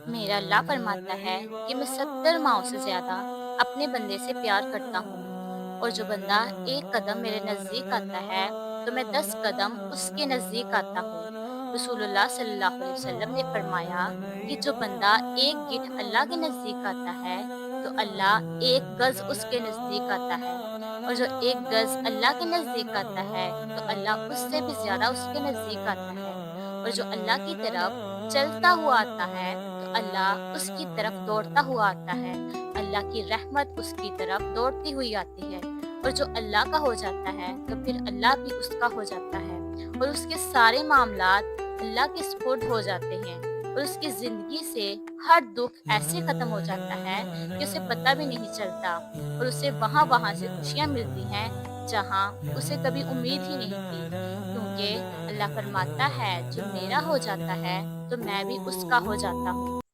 میرا اللہ فرماتا ہے کہ میں 70 ماؤں سے زیادہ اپنے بندے سے پیار کرتا ہوں، اور جو بندہ ایک قدم میرے نزدیک آتا ہے تو میں 10 قدم اس کے نزدیک آتا ہوں۔ رسول اللہ صلی اللہ علیہ وسلم نے فرمایا کہ جو بندہ ایک گٹھ اللہ کے نزدیک آتا ہے تو اللہ ایک گز اس کے نزدیک آتا ہے، اور جو ایک گز اللہ کے نزدیک آتا ہے تو اللہ اس سے بھی زیادہ اس کے نزدیک آتا ہے، اور جو اللہ کی طرف چلتا ہوا آتا ہے تو اللہ اس کی طرف دوڑتا ہوا آتا ہے، اللہ کی رحمت اس کی طرف دوڑتی ہوئی آتی ہے، اور جو اللہ کا ہو جاتا ہے تو پھر اللہ بھی اس کا ہو جاتا ہے، اور اس کے سارے معاملات اللہ کے سپرد ہو جاتے ہیں، اور اس کی زندگی سے ہر دکھ ایسے ختم ہو جاتا ہے کہ اسے پتہ بھی نہیں چلتا، اور اسے وہاں وہاں سے خوشیاں ملتی ہیں جہاں اسے کبھی امید ہی نہیں تھی، کیونکہ اللہ فرماتا ہے جو میرا ہو جاتا ہے تو میں بھی اس کا ہو جاتا ہوں۔